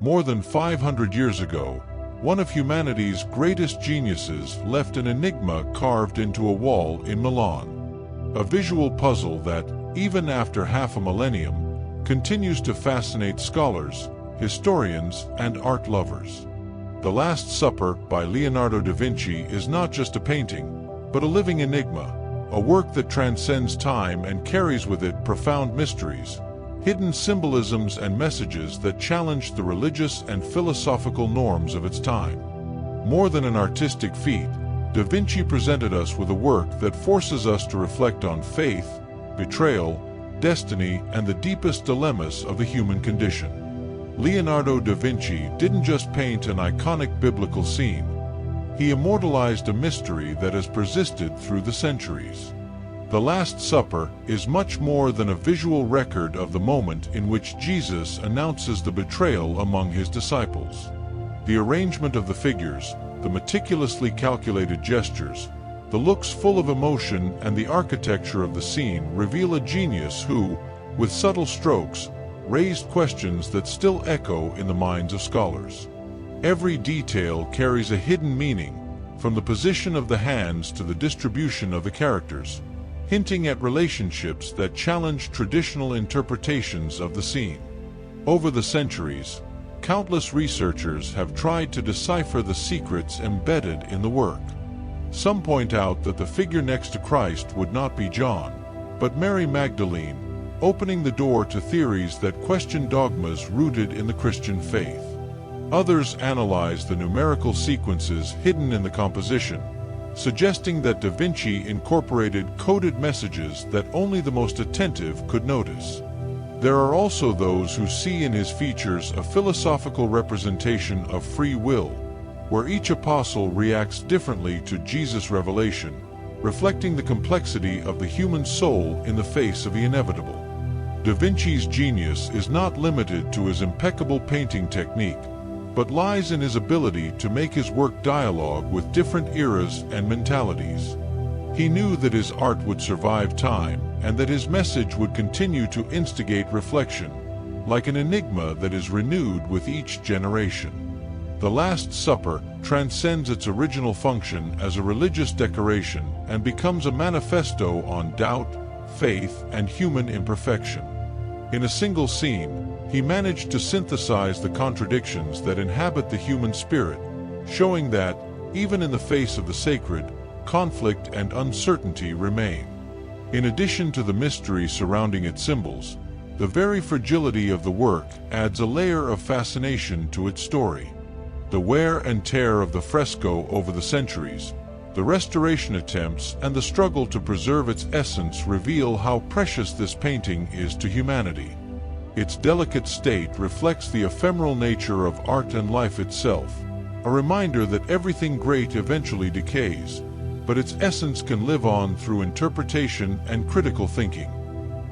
More than 500 years ago, one of humanity's greatest geniuses left an enigma carved into a wall in Milan. A visual puzzle that, even after half a millennium, continues to fascinate scholars, historians, and art lovers. The Last Supper by Leonardo da Vinci is not just a painting, but a living enigma, a work that transcends time and carries with it profound mysteries, hidden symbolisms and messages that challenge the religious and philosophical norms of its time. More than an artistic feat, Da Vinci presented us with a work that forces us to reflect on faith, betrayal, destiny, and the deepest dilemmas of the human condition. Leonardo da Vinci didn't just paint an iconic biblical scene. He immortalized a mystery that has persisted through the centuries. The Last Supper is much more than a visual record of the moment in which Jesus announces the betrayal among his disciples. The arrangement of the figures, the meticulously calculated gestures, the looks full of emotion, and the architecture of the scene reveal a genius who, with subtle strokes, raised questions that still echo in the minds of scholars. Every detail carries a hidden meaning, from the position of the hands to the distribution of the characters, hinting at relationships that challenge traditional interpretations of the scene. Over the centuries, countless researchers have tried to decipher the secrets embedded in the work. Some point out that the figure next to Christ would not be John, but Mary Magdalene, opening the door to theories that question dogmas rooted in the Christian faith. Others analyze the numerical sequences hidden in the composition, suggesting that Da Vinci incorporated coded messages that only the most attentive could notice. There are also those who see in his features a philosophical representation of free will, where each apostle reacts differently to Jesus' revelation, reflecting the complexity of the human soul in the face of the inevitable. Da Vinci's genius is not limited to his impeccable painting technique, but lies in his ability to make his work dialogue with different eras and mentalities. He knew that his art would survive time, and that his message would continue to instigate reflection, like an enigma that is renewed with each generation. The Last Supper transcends its original function as a religious decoration and becomes a manifesto on doubt, faith, and human imperfection. In a single scene, he managed to synthesize the contradictions that inhabit the human spirit, showing that, even in the face of the sacred, conflict and uncertainty remain. In addition to the mystery surrounding its symbols, the very fragility of the work adds a layer of fascination to its story. The wear and tear of the fresco over the centuries, the restoration attempts, and the struggle to preserve its essence reveal how precious this painting is to humanity. Its delicate state reflects the ephemeral nature of art and life itself, a reminder that everything great eventually decays, but its essence can live on through interpretation and critical thinking.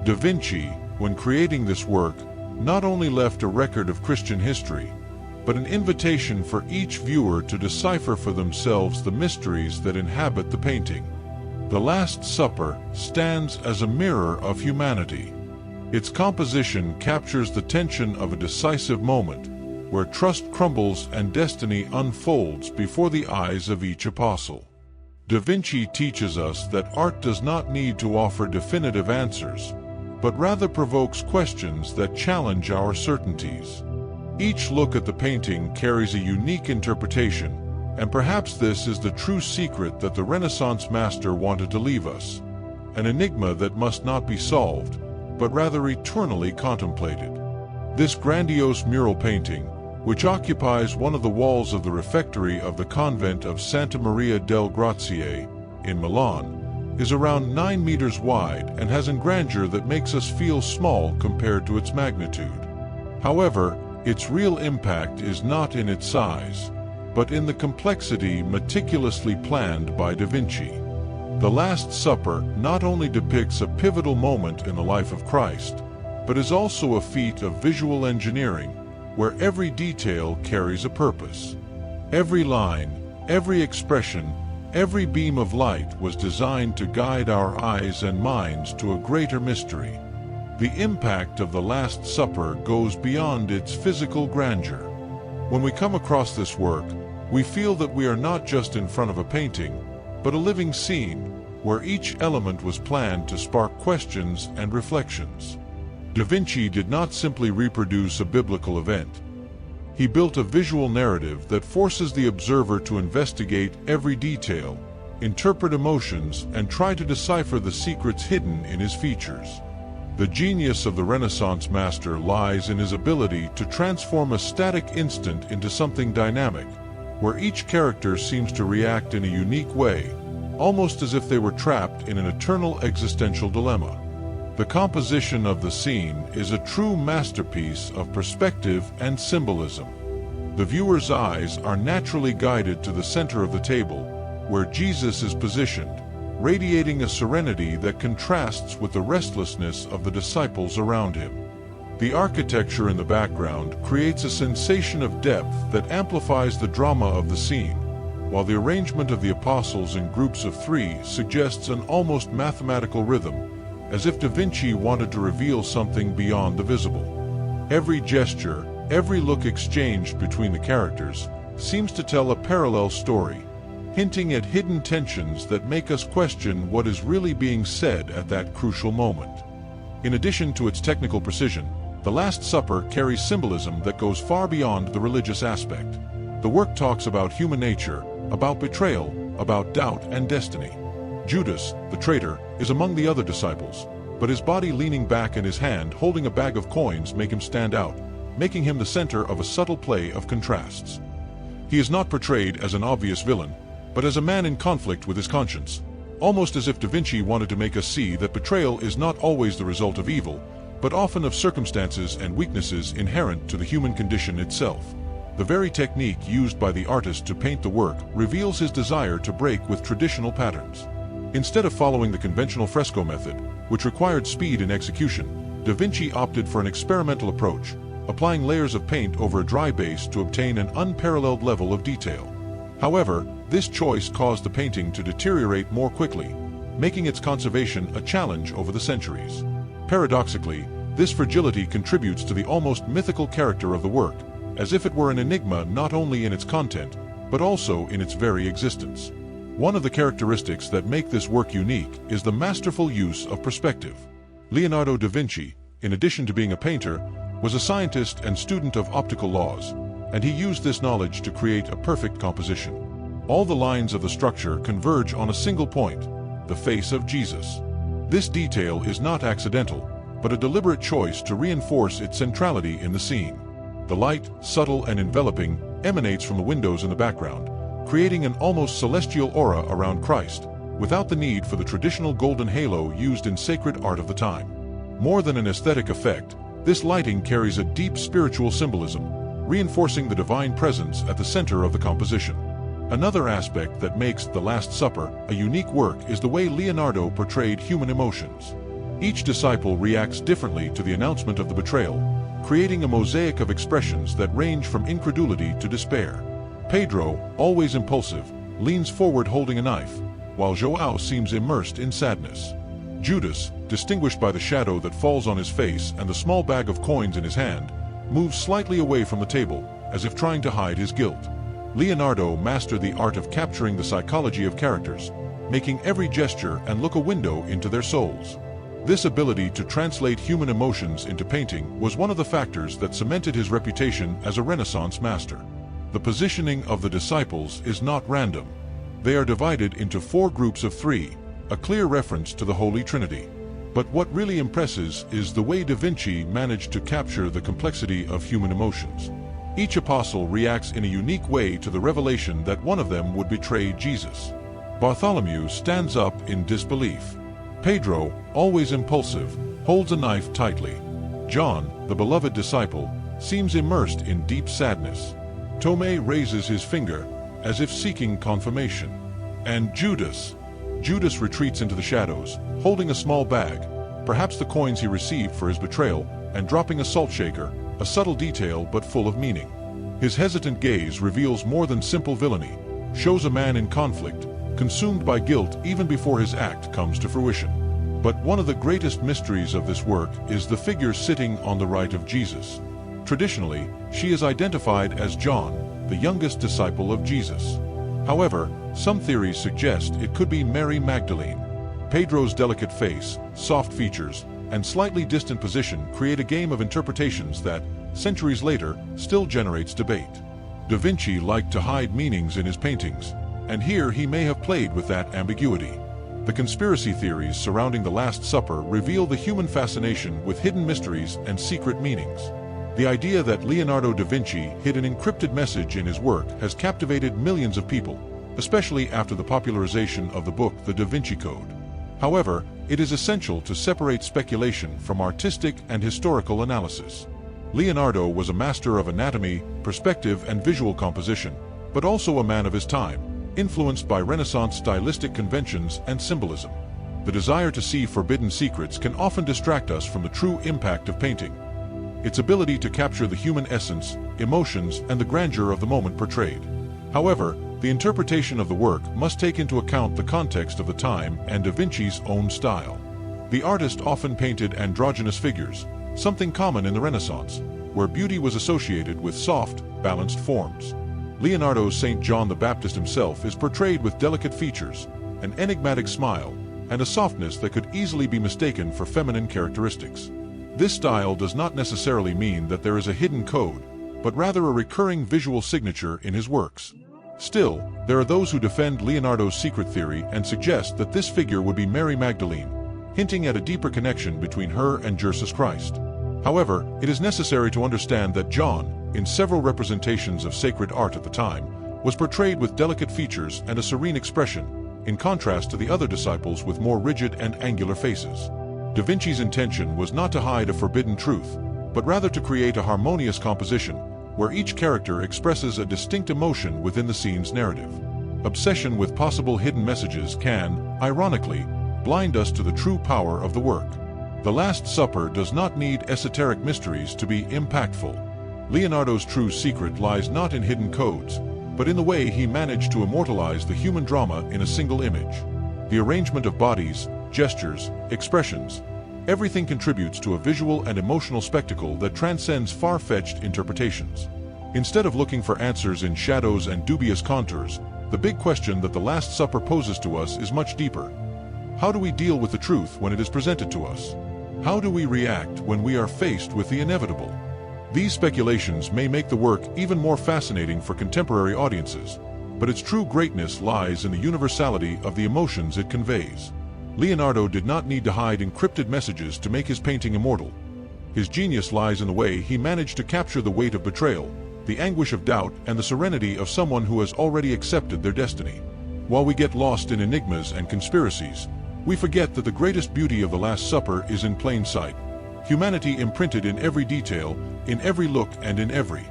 Da Vinci, when creating this work, not only left a record of Christian history, but an invitation for each viewer to decipher for themselves the mysteries that inhabit the painting. The Last Supper stands as a mirror of humanity. Its composition captures the tension of a decisive moment, where trust crumbles and destiny unfolds before the eyes of each apostle. Da Vinci teaches us that art does not need to offer definitive answers, but rather provokes questions that challenge our certainties. Each look at the painting carries a unique interpretation, and perhaps this is the true secret that the Renaissance master wanted to leave us, an enigma that must not be solved, but rather eternally contemplated. This grandiose mural painting, which occupies one of the walls of the refectory of the convent of Santa Maria del Grazie in Milan, is around 9 meters wide and has a grandeur that makes us feel small compared to its magnitude. However, its real impact is not in its size, but in the complexity meticulously planned by Da Vinci. The Last Supper not only depicts a pivotal moment in the life of Christ, but is also a feat of visual engineering, where every detail carries a purpose. Every line, every expression, every beam of light was designed to guide our eyes and minds to a greater mystery. The impact of the Last Supper goes beyond its physical grandeur. When we come across this work, we feel that we are not just in front of a painting, but a living scene, where each element was planned to spark questions and reflections. Da Vinci did not simply reproduce a biblical event. He built a visual narrative that forces the observer to investigate every detail, interpret emotions, and try to decipher the secrets hidden in his features. The genius of the Renaissance master lies in his ability to transform a static instant into something dynamic, where each character seems to react in a unique way, almost as if they were trapped in an eternal existential dilemma. The composition of the scene is a true masterpiece of perspective and symbolism. The viewer's eyes are naturally guided to the center of the table, where Jesus is positioned, radiating a serenity that contrasts with the restlessness of the disciples around him. The architecture in the background creates a sensation of depth that amplifies the drama of the scene, while the arrangement of the apostles in groups of 3 suggests an almost mathematical rhythm, as if Da Vinci wanted to reveal something beyond the visible. Every gesture, every look exchanged between the characters, seems to tell a parallel story, hinting at hidden tensions that make us question what is really being said at that crucial moment. In addition to its technical precision, The Last Supper carries symbolism that goes far beyond the religious aspect. The work talks about human nature, about betrayal, about doubt and destiny. Judas, the traitor, is among the other disciples, but his body leaning back and his hand holding a bag of coins make him stand out, making him the center of a subtle play of contrasts. He is not portrayed as an obvious villain, but as a man in conflict with his conscience, almost as if Da Vinci wanted to make us see that betrayal is not always the result of evil, but often of circumstances and weaknesses inherent to the human condition itself. The very technique used by the artist to paint the work reveals his desire to break with traditional patterns. Instead of following the conventional fresco method, which required speed in execution, Da Vinci opted for an experimental approach, applying layers of paint over a dry base to obtain an unparalleled level of detail. However, this choice caused the painting to deteriorate more quickly, making its conservation a challenge over the centuries. Paradoxically, this fragility contributes to the almost mythical character of the work, as if it were an enigma not only in its content, but also in its very existence. One of the characteristics that make this work unique is the masterful use of perspective. Leonardo da Vinci, in addition to being a painter, was a scientist and student of optical laws, and he used this knowledge to create a perfect composition. All the lines of the structure converge on a single point, the face of Jesus. This detail is not accidental, but a deliberate choice to reinforce its centrality in the scene. The light, subtle and enveloping, emanates from the windows in the background, creating an almost celestial aura around Christ, without the need for the traditional golden halo used in sacred art of the time. More than an aesthetic effect, this lighting carries a deep spiritual symbolism, reinforcing the divine presence at the center of the composition. Another aspect that makes The Last Supper a unique work is the way Leonardo portrayed human emotions. Each disciple reacts differently to the announcement of the betrayal, creating a mosaic of expressions that range from incredulity to despair. Pedro, always impulsive, leans forward holding a knife, while João seems immersed in sadness. Judas, distinguished by the shadow that falls on his face and the small bag of coins in his hand, moves slightly away from the table, as if trying to hide his guilt. Leonardo mastered the art of capturing the psychology of characters, making every gesture and look a window into their souls. This ability to translate human emotions into painting was one of the factors that cemented his reputation as a Renaissance master. The positioning of the disciples is not random. They are divided into 4 groups of 3, a clear reference to the Holy Trinity. But what really impresses is the way Da Vinci managed to capture the complexity of human emotions. Each apostle reacts in a unique way to the revelation that one of them would betray Jesus. Bartholomew stands up in disbelief. Pedro, always impulsive, holds a knife tightly. John, the beloved disciple, seems immersed in deep sadness. Tomé raises his finger, as if seeking confirmation. And Judas retreats into the shadows, holding a small bag, perhaps the coins he received for his betrayal, and dropping a salt shaker, a subtle detail but full of meaning. His hesitant gaze reveals more than simple villainy, shows a man in conflict, consumed by guilt even before his act comes to fruition. But one of the greatest mysteries of this work is the figure sitting on the right of Jesus. Traditionally, she is identified as John, the youngest disciple of Jesus. However, some theories suggest it could be Mary Magdalene. Pedro's delicate face, soft features, and slightly distant position create a game of interpretations that, centuries later, still generates debate. Da Vinci liked to hide meanings in his paintings, and here he may have played with that ambiguity. The conspiracy theories surrounding the Last Supper reveal the human fascination with hidden mysteries and secret meanings. The idea that Leonardo da Vinci hid an encrypted message in his work has captivated millions of people, especially after the popularization of the book The Da Vinci Code. However, it is essential to separate speculation from artistic and historical analysis. Leonardo was a master of anatomy, perspective, and visual composition, but also a man of his time, influenced by Renaissance stylistic conventions and symbolism. The desire to see forbidden secrets can often distract us from the true impact of painting. Its ability to capture the human essence, emotions, and the grandeur of the moment portrayed. However, the interpretation of the work must take into account the context of the time and Da Vinci's own style. The artist often painted androgynous figures, something common in the Renaissance, where beauty was associated with soft, balanced forms. Leonardo's Saint John the Baptist himself is portrayed with delicate features, an enigmatic smile, and a softness that could easily be mistaken for feminine characteristics. This style does not necessarily mean that there is a hidden code, but rather a recurring visual signature in his works. Still, there are those who defend Leonardo's secret theory and suggest that this figure would be Mary Magdalene, hinting at a deeper connection between her and Jesus Christ. However, it is necessary to understand that John, in several representations of sacred art at the time, was portrayed with delicate features and a serene expression, in contrast to the other disciples with more rigid and angular faces. Da Vinci's intention was not to hide a forbidden truth, but rather to create a harmonious composition, where each character expresses a distinct emotion within the scene's narrative. Obsession with possible hidden messages can, ironically, blind us to the true power of the work. The Last Supper does not need esoteric mysteries to be impactful. Leonardo's true secret lies not in hidden codes, but in the way he managed to immortalize the human drama in a single image. The arrangement of bodies, gestures, expressions, everything contributes to a visual and emotional spectacle that transcends far-fetched interpretations. Instead of looking for answers in shadows and dubious contours, the big question that the Last Supper poses to us is much deeper. How do we deal with the truth when it is presented to us? How do we react when we are faced with the inevitable? These speculations may make the work even more fascinating for contemporary audiences, but its true greatness lies in the universality of the emotions it conveys. Leonardo did not need to hide encrypted messages to make his painting immortal. His genius lies in the way he managed to capture the weight of betrayal, the anguish of doubt, and the serenity of someone who has already accepted their destiny. While we get lost in enigmas and conspiracies, we forget that the greatest beauty of the Last Supper is in plain sight. Humanity imprinted in every detail, in every look, and in every.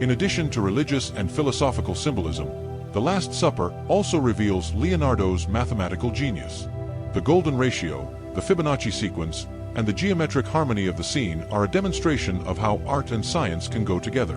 In addition to religious and philosophical symbolism, the Last Supper also reveals Leonardo's mathematical genius. The golden ratio, the Fibonacci sequence, and the geometric harmony of the scene are a demonstration of how art and science can go together.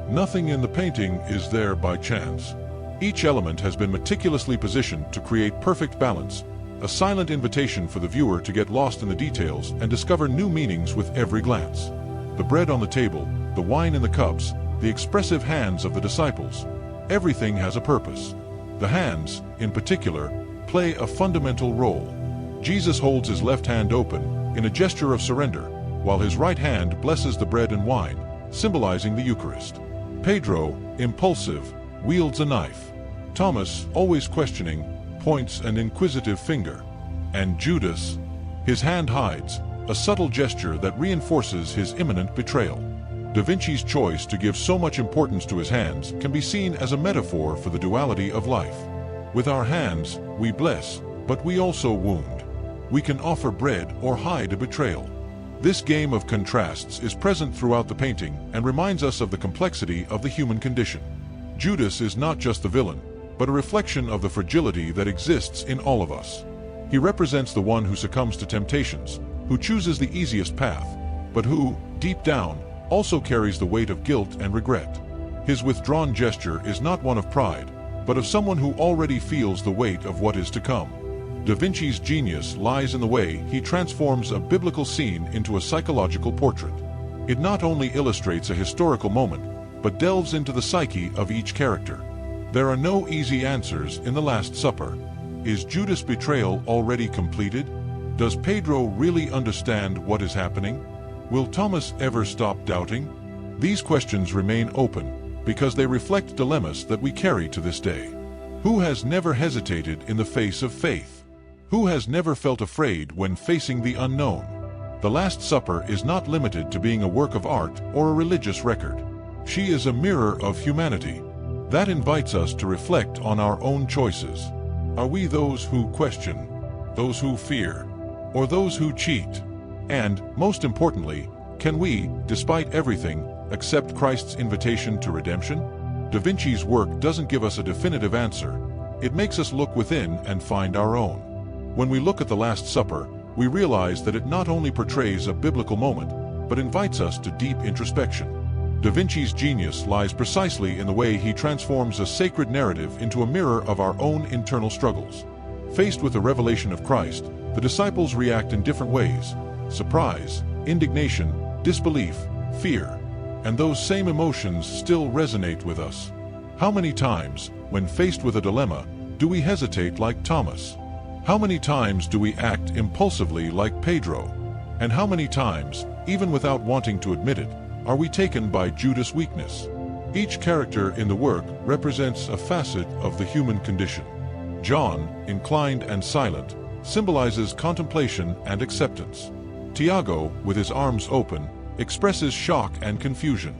Nothing in the painting is there by chance. Each element has been meticulously positioned to create perfect balance, a silent invitation for the viewer to get lost in the details and discover new meanings with every glance. The bread on the table, the wine in the cups, the expressive hands of the disciples, everything has a purpose. The hands, in particular, play a fundamental role. Jesus holds his left hand open, in a gesture of surrender, while his right hand blesses the bread and wine, symbolizing the Eucharist. Pedro, impulsive, wields a knife. Thomas, always questioning, points an inquisitive finger. And Judas, his hand hides, a subtle gesture that reinforces his imminent betrayal. Da Vinci's choice to give so much importance to his hands can be seen as a metaphor for the duality of life. With our hands, we bless, but we also wound. We can offer bread or hide a betrayal. This game of contrasts is present throughout the painting and reminds us of the complexity of the human condition. Judas is not just the villain, but a reflection of the fragility that exists in all of us. He represents the one who succumbs to temptations, who chooses the easiest path, but who, deep down, also carries the weight of guilt and regret. His withdrawn gesture is not one of pride, but of someone who already feels the weight of what is to come. Da Vinci's genius lies in the way he transforms a biblical scene into a psychological portrait. It not only illustrates a historical moment, but delves into the psyche of each character. There are no easy answers in the Last Supper. Is Judas' betrayal already completed? Does Pedro really understand what is happening? Will Thomas ever stop doubting? These questions remain open because they reflect dilemmas that we carry to this day. Who has never hesitated in the face of faith? Who has never felt afraid when facing the unknown? The Last Supper is not limited to being a work of art or a religious record. She is a mirror of humanity. That invites us to reflect on our own choices. Are we those who question, those who fear, or those who cheat? And, most importantly, can we, despite everything, accept Christ's invitation to redemption? Da Vinci's work doesn't give us a definitive answer. It makes us look within and find our own. When we look at the Last Supper, we realize that it not only portrays a biblical moment, but invites us to deep introspection. Da Vinci's genius lies precisely in the way he transforms a sacred narrative into a mirror of our own internal struggles. Faced with the revelation of Christ, the disciples react in different ways: surprise, indignation, disbelief, fear. And those same emotions still resonate with us. How many times, when faced with a dilemma, do we hesitate like Thomas? How many times do we act impulsively like Pedro? And how many times, even without wanting to admit it, are we taken by Judas' weakness? Each character in the work represents a facet of the human condition. John, inclined and silent, symbolizes contemplation and acceptance. Tiago, with his arms open, expresses shock and confusion.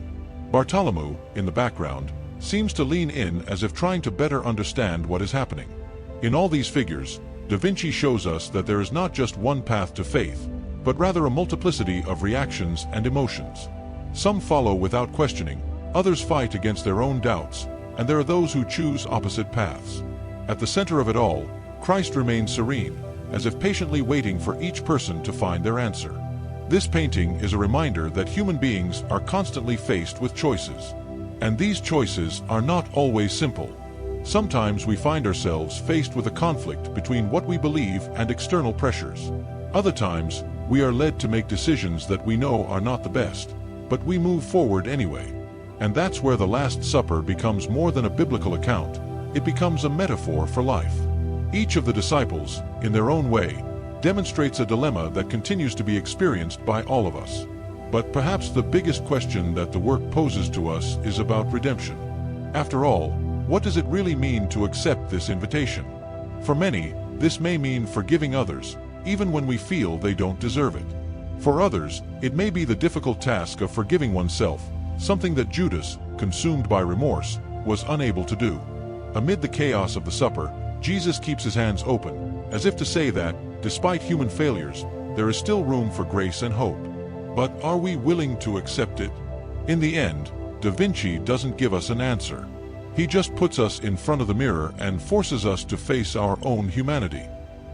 Bartholomew, in the background, seems to lean in as if trying to better understand what is happening. In all these figures, Da Vinci shows us that there is not just one path to faith, but rather a multiplicity of reactions and emotions. Some follow without questioning, others fight against their own doubts, and there are those who choose opposite paths. At the center of it all, Christ remains serene, as if patiently waiting for each person to find their answer. This painting is a reminder that human beings are constantly faced with choices. And these choices are not always simple. Sometimes we find ourselves faced with a conflict between what we believe and external pressures. Other times, we are led to make decisions that we know are not the best, but we move forward anyway. And that's where the Last Supper becomes more than a biblical account. It becomes a metaphor for life. Each of the disciples, in their own way, demonstrates a dilemma that continues to be experienced by all of us. But perhaps the biggest question that the work poses to us is about redemption. After all, what does it really mean to accept this invitation? For many, this may mean forgiving others, even when we feel they don't deserve it. For others, it may be the difficult task of forgiving oneself, something that Judas, consumed by remorse, was unable to do. Amid the chaos of the supper, Jesus keeps his hands open, as if to say that, despite human failures, there is still room for grace and hope. But are we willing to accept it? In the end, Da Vinci doesn't give us an answer. He just puts us in front of the mirror and forces us to face our own humanity.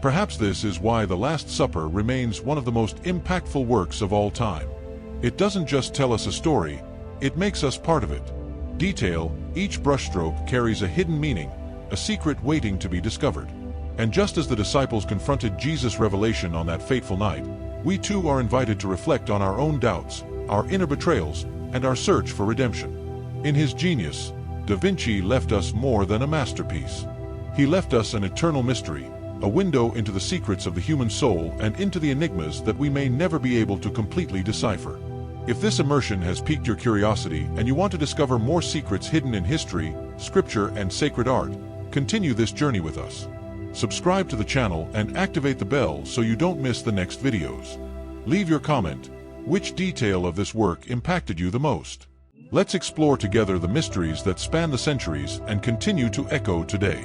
Perhaps this is why The Last Supper remains one of the most impactful works of all time. It doesn't just tell us a story, it makes us part of it. Detail, each brushstroke carries a hidden meaning, a secret waiting to be discovered. And just as the disciples confronted Jesus' revelation on that fateful night, we too are invited to reflect on our own doubts, our inner betrayals, and our search for redemption. In his genius, Da Vinci left us more than a masterpiece. He left us an eternal mystery, a window into the secrets of the human soul and into the enigmas that we may never be able to completely decipher. If this immersion has piqued your curiosity and you want to discover more secrets hidden in history, scripture, and sacred art, continue this journey with us. Subscribe to the channel and activate the bell so you don't miss the next videos. Leave your comment. Which detail of this work impacted you the most? Let's explore together the mysteries that span the centuries and continue to echo today.